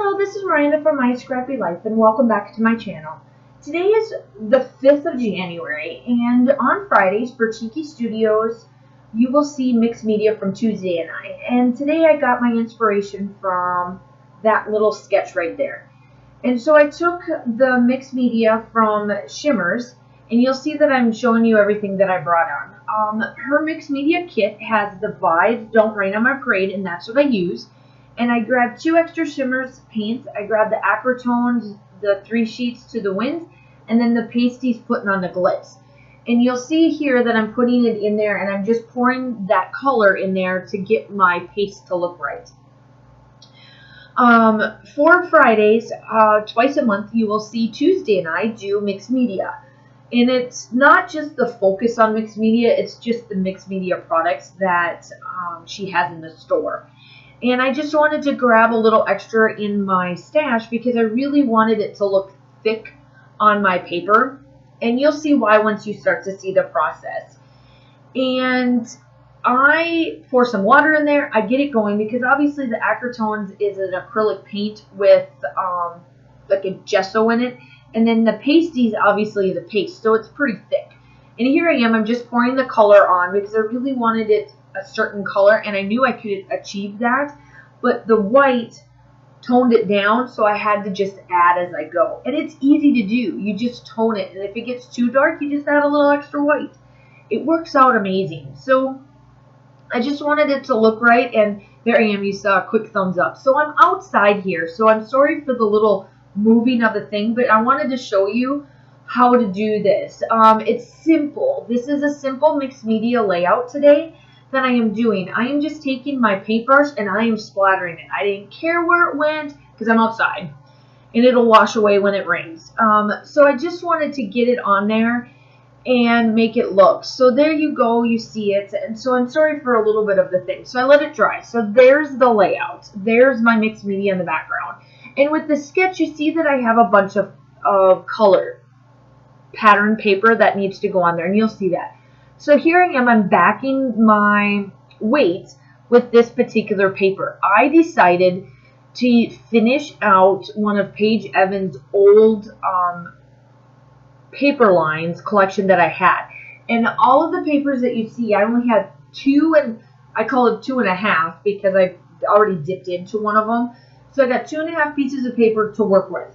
Hello, this is Miranda from My Scrappy Life, and welcome back to my channel. Today is the 5th of January, and on Fridays for Cheeky Studios, you will see mixed media from Tuesday and I. And today I got my inspiration from that little sketch right there. And so I took the mixed media from Shimmerz, and you'll see that I'm showing you everything that I brought on. Her mixed media kit has the Vibez Don't Rain on My Parade, and that's what I use. And I grabbed 2 extra Shimmerz paints. I grabbed the Acritonez, the 3 sheets to the wind, and then the Paste-eez Puttin on the Glitz. And you'll see here that I'm putting it in there, and I'm just pouring that color in there to get my paste to look right. For Fridays, twice a month, you will see Tuesday and I do mixed media. And it's not just the focus on mixed media, it's just the mixed media products that she has in the store. And I just wanted to grab a little extra in my stash because I really wanted it to look thick on my paper. And you'll see why once you start to see the process. And I pour some water in there. I get it going because obviously the Acritonez is an acrylic paint with like a gesso in it. And then the Paste-eez obviously is a paste, so it's pretty thick. And here I am, I'm just pouring the color on because I really wanted it a certain color, and I knew I could achieve that, but the white toned it down, so I had to just add as I go. And it's easy to do. You just tone it, and if it gets too dark, you just add a little extra white. It works out amazing. So I just wanted it to look right, and there I am. You saw a quick thumbs up. So I'm outside here, so I'm sorry for the little moving of the thing, but I wanted to show you how to do this. It's simple. This is a simple mixed media layout today that I am doing. I am just taking my paintbrush and I am splattering it. I didn't care where it went because I'm outside and it'll wash away when it rains. So I just wanted to get it on there and make it look. So there you go, you see it. And so I'm sorry for a little bit of the thing. So I let it dry. So there's the layout. There's my mixed media in the background. And with the sketch, you see that I have a bunch of color pattern paper that needs to go on there, and you'll see that. So here I am, I'm backing my weight with this particular paper. I decided to finish out one of Paige Evans' old paper lines collection that I had. And all of the papers that you see, I only had 2, and I call it 2.5 because I already dipped into one of them. So I got 2.5 pieces of paper to work with.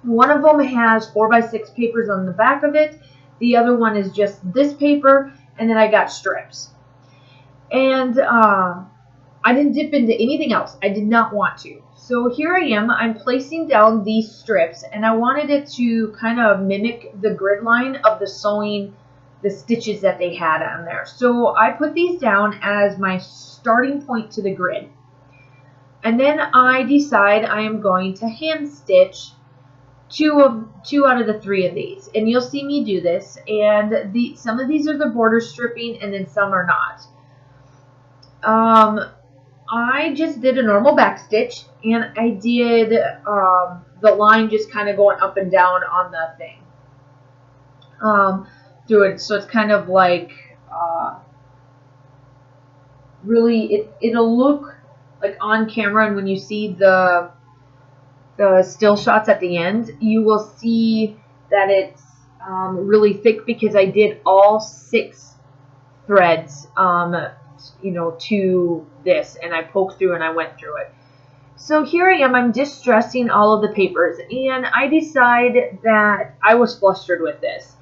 One of them has 4x6 papers on the back of it. The other one is just this paper, and then I got strips. And I didn't dip into anything else. I did not want to. So here I am. I'm placing down these strips, and I wanted it to kind of mimic the grid line of the sewing, the stitches that they had on there. So I put these down as my starting point to the grid. And then I decide I am going to hand stitch two out of the 3 of these, and you'll see me do this. And some of these are the border stripping, and then some are not. I just did a normal back stitch, and I did the line just kind of going up and down on the thing through it. So it's kind of like really it'll look like on camera, and when you see the still shots at the end, you will see that it's really thick because I did all 6 threads, you know, to this, and I poked through and I went through it. So here I am, I'm distressing all of the papers, and I decide that I was flustered with this.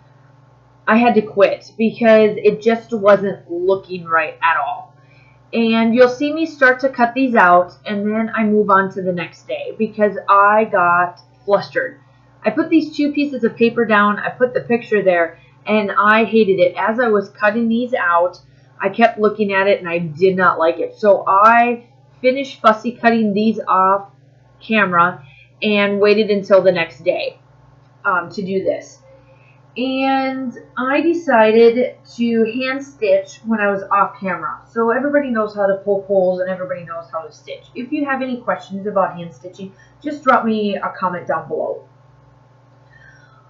I had to quit because it just wasn't looking right at all. And you'll see me start to cut these out, and then I move on to the next day because I got flustered. I put these 2 pieces of paper down, I put the picture there, and I hated it. As I was cutting these out, I kept looking at it and I did not like it. So I finished fussy cutting these off camera and waited until the next day to do this. And I decided to hand stitch when I was off camera. So everybody knows how to poke holes and everybody knows how to stitch. If you have any questions about hand stitching, just drop me a comment down below.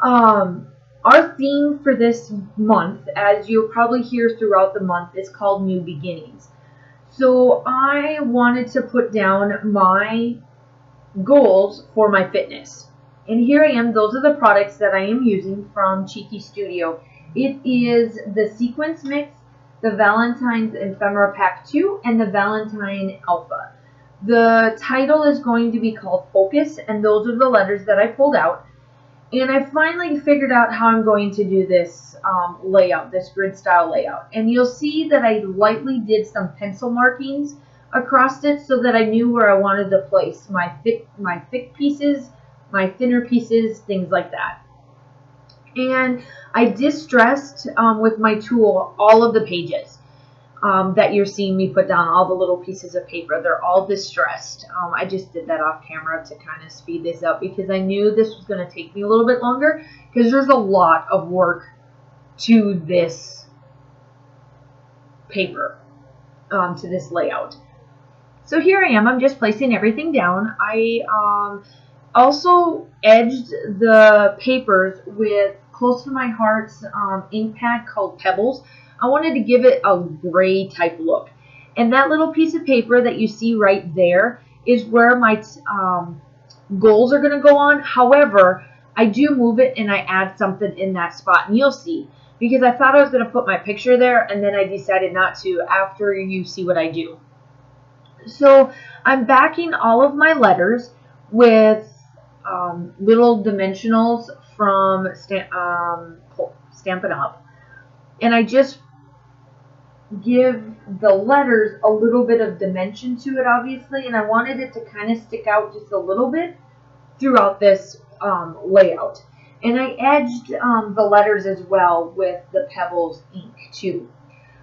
Our theme for this month, as you'll probably hear throughout the month, is called New Beginnings. So I wanted to put down my goals for my fitness. And here I am. Those are the products that I am using from Cheeky Studio. It is the Sequence Mix, the Valentines Ephemera Pack 2, and the Valentine Alpha. The title is going to be called Focus, and those are the letters that I pulled out. And I finally figured out how I'm going to do this layout, this grid style layout. And you'll see that I lightly did some pencil markings across it so that I knew where I wanted to place my thick pieces, my thinner pieces, things like that. And I distressed with my tool all of the pages that you're seeing me put down, all the little pieces of paper. They're all distressed. I just did that off camera to kind of speed this up because I knew this was going to take me a little bit longer because there's a lot of work to this paper, to this layout. So here I am. I'm just placing everything down. I also edged the papers with close to my heart's ink pad called Pebbles. I wanted to give it a gray type look. And that little piece of paper that you see right there is where my goals are going to go on. However, I do move it and I add something in that spot. And you'll see. Because I thought I was going to put my picture there and then I decided not to after you see what I do. So I'm backing all of my letters with little dimensionals from Stampin' Up. And I just give the letters a little bit of dimension to it, obviously, and I wanted it to kind of stick out just a little bit throughout this layout. And I edged the letters as well with the Pebbles ink too.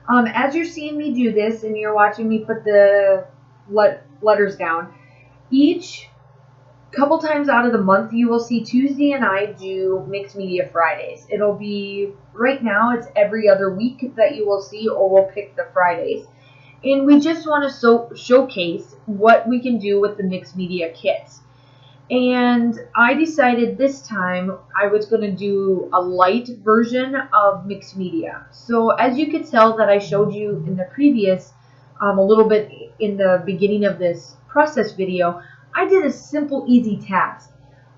As you're seeing me do this and you're watching me put the letters down, each couple times out of the month you will see Tuesday and I do Mixed Media Fridays. It'll be, right now it's every other week that you will see, or we'll pick the Fridays. And we just want to showcase what we can do with the Mixed Media kits. And I decided this time I was going to do a light version of Mixed Media. So as you could tell that I showed you in the previous, a little bit in the beginning of this process video, I did a simple, easy task.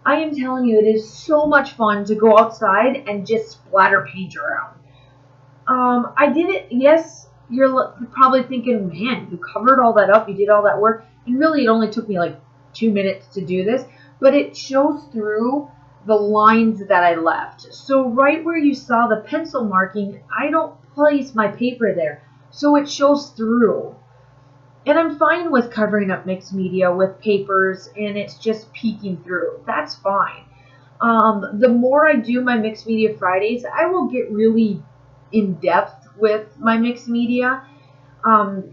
I am telling you, it is so much fun to go outside and just splatter paint around. I did it, yes, you're probably thinking, man, you covered all that up, you did all that work, and really it only took me like 2 minutes to do this, but it shows through the lines that I left. So right where you saw the pencil marking, I don't place my paper there, so it shows through. And I'm fine with covering up Mixed Media with papers and it's just peeking through. That's fine. The more I do my Mixed Media Fridays, I will get really in depth with my Mixed Media.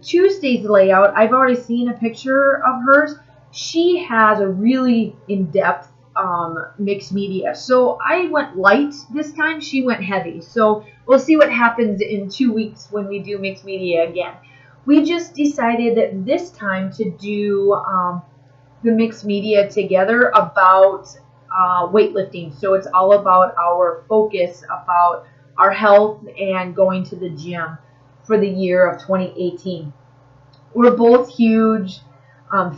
Tuesday's layout, I've already seen a picture of hers. She has a really in-depth Mixed Media. So I went light this time. She went heavy. So we'll see what happens in 2 weeks when we do Mixed Media again. We just decided that this time to do the Mixed Media together about weightlifting. So it's all about our focus, about our health and going to the gym for the year of 2018. We're both huge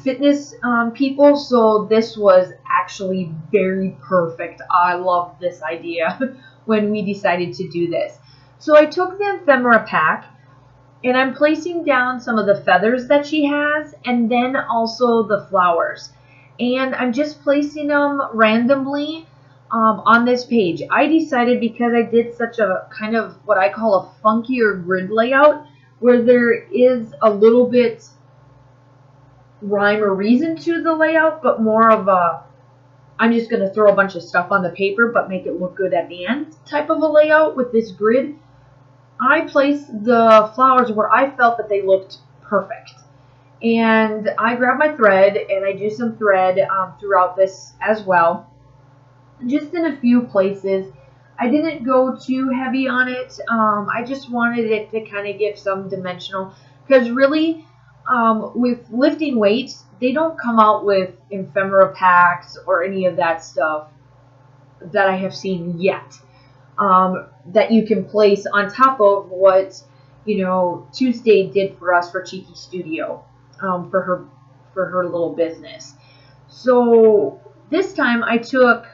fitness people, so this was actually very perfect. I love this idea when we decided to do this. So I took the Ephemera pack, and I'm placing down some of the feathers that she has, and then also the flowers. And I'm just placing them randomly on this page. I decided, because I did such a kind of what I call a funkier grid layout, where there is a little bit rhyme or reason to the layout, but more of a, I'm just going to throw a bunch of stuff on the paper, but make it look good at the end type of a layout with this grid. I placed the flowers where I felt that they looked perfect. And I grabbed my thread and I do some thread throughout this as well. Just in a few places. I didn't go too heavy on it. I just wanted it to kind of give some dimensional. Because really, with lifting weights, they don't come out with ephemera packs or any of that stuff that I have seen yet. That you can place on top of what, you know, Tuesday did for us for Cheeky Studio, for her little business. So this time I took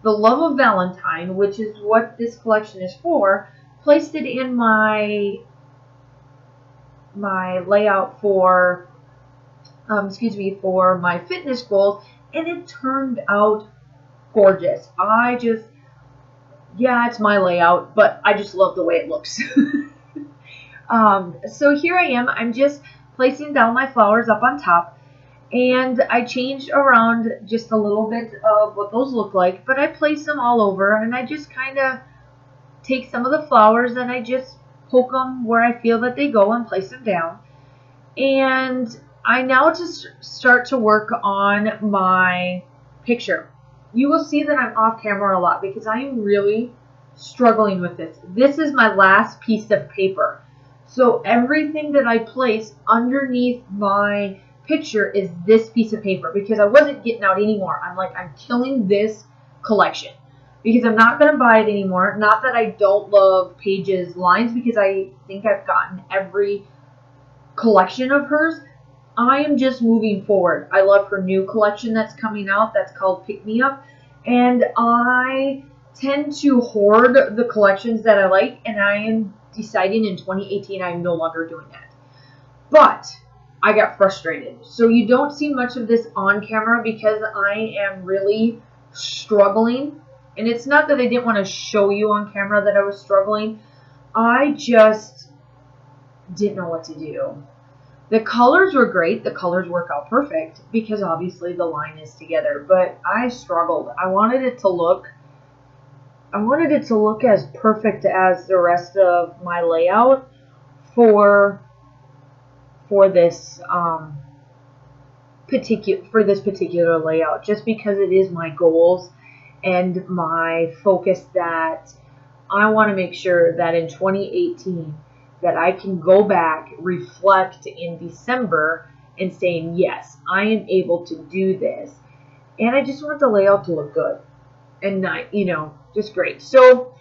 the Love of Valentine, which is what this collection is for, placed it in my layout for, for my fitness goals, and it turned out gorgeous. Yeah, it's my layout, but I just love the way it looks. So here I am. I'm just placing down my flowers up on top, and I changed around just a little bit of what those look like, but I place them all over, and I just kind of take some of the flowers and I just poke them where I feel that they go and place them down. And I now just start to work on my picture. You will see that I'm off camera a lot because I am really struggling with this. This is my last piece of paper. So everything that I place underneath my picture is this piece of paper because I wasn't getting out anymore. I'm like, I'm killing this collection because I'm not going to buy it anymore. Not that I don't love Paige's lines, because I think I've gotten every collection of hers. I am just moving forward. I love her new collection that's coming out that's called Pick Me Up, and I tend to hoard the collections that I like, and I am deciding in 2018 I'm no longer doing that. But I got frustrated. So you don't see much of this on camera because I am really struggling. And it's not that I didn't want to show you on camera that I was struggling. I just didn't know what to do. The colors were great. The colors work out perfect because obviously the line is together. But I struggled. I wanted it to look as perfect as the rest of my layout for this particular layout, just because it is my goals and my focus that I want to make sure that in 2018 that I can go back, reflect in December and saying, yes, I am able to do this. And I just want the layout to look good and not, just great. So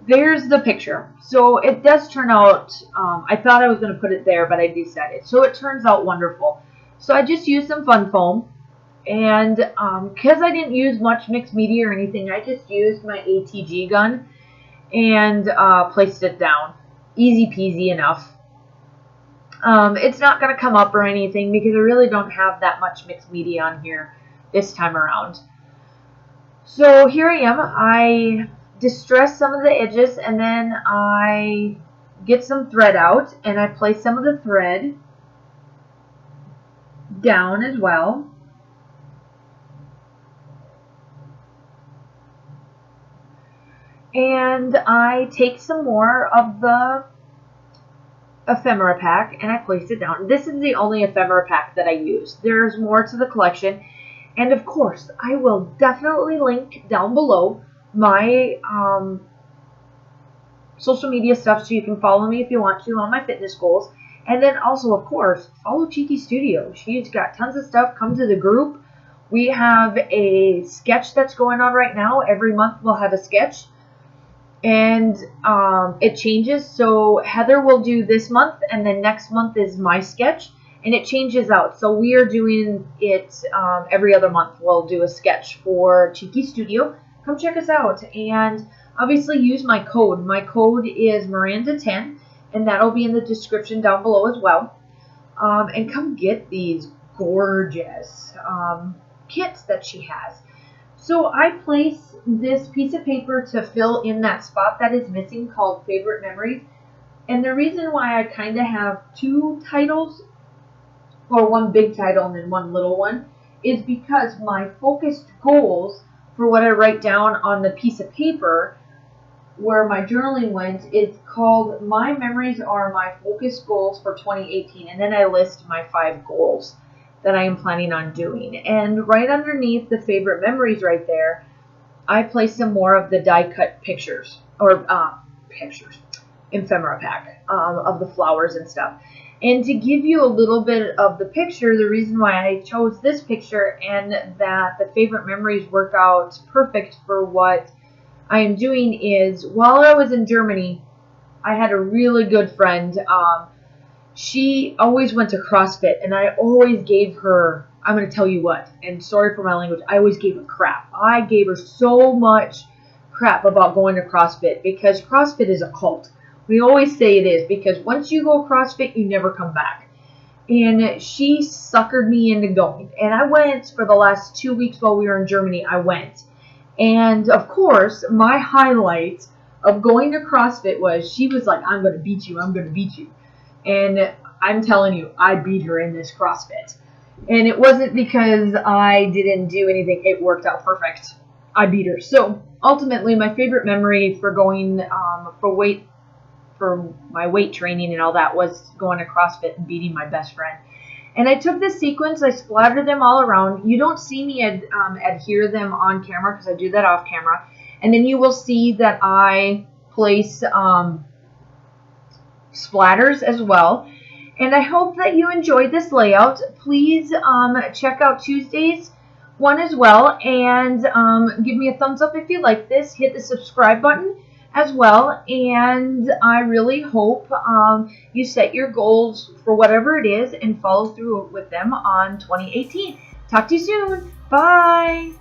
there's the picture. So it does turn out, I thought I was going to put it there, but I decided. So it turns out wonderful. So I just used some fun foam. And because I didn't use much mixed media or anything, I just used my ATG gun and placed it down. Easy peasy enough. It's not going to come up or anything because I really don't have that much mixed media on here this time around. So here I am. I distress some of the edges, and then I get some thread out and I place some of the thread down as well. And I take some more of the ephemera pack and I place it down. This is the only ephemera pack that I use. There's more to the collection. And of course, I will definitely link down below my social media stuff so you can follow me if you want to on my fitness goals. And then also, of course, follow Cheeky Studio. She's got tons of stuff. Come to the group. We have a sketch that's going on right now. Every month we'll have a sketch. And it changes. So Heather will do this month, and then next month is my sketch. And it changes out. So we are doing it every other month. We'll do a sketch for Cheeky Studio. Come check us out. And obviously use my code. My code is Miranda10. And that'll be in the description down below as well. And come get these gorgeous kits that she has. So I place this piece of paper to fill in that spot that is missing called Favorite Memories. And the reason why I kind of have two titles, or one big title and then one little one, is because my focused goals for what I write down on the piece of paper where my journaling went is called My Memories Are My Focused Goals for 2018. And then I list my 5 goals that I am planning on doing. And right underneath the favorite memories right there, I place some more of the die cut pictures, or ephemera pack of the flowers and stuff. And to give you a little bit of the picture, the reason why I chose this picture and that the favorite memories work out perfect for what I am doing is, while I was in Germany, I had a really good friend. She always went to CrossFit, and I always gave her, I'm going to tell you what, and sorry for my language, I always gave her crap. I gave her so much crap about going to CrossFit because CrossFit is a cult. We always say it is because once you go CrossFit, you never come back. And she suckered me into going. And I went for the last 2 weeks while we were in Germany. I went. And, of course, my highlight of going to CrossFit was she was like, I'm going to beat you. I'm going to beat you. And I'm telling you, I beat her in this CrossFit. And it wasn't because I didn't do anything. It worked out perfect. I beat her. So, ultimately, my favorite memory for going for my weight training and all that was going to CrossFit and beating my best friend. And I took this sequence, I splattered them all around. You don't see me adhere them on camera because I do that off camera. And then you will see that I place splatters as well. And I hope that you enjoyed this layout. Please check out Tuesday's one as well. And give me a thumbs up if you like this. Hit the subscribe button as well. And I really hope you set your goals for whatever it is and follow through with them on 2018. Talk to you soon. Bye.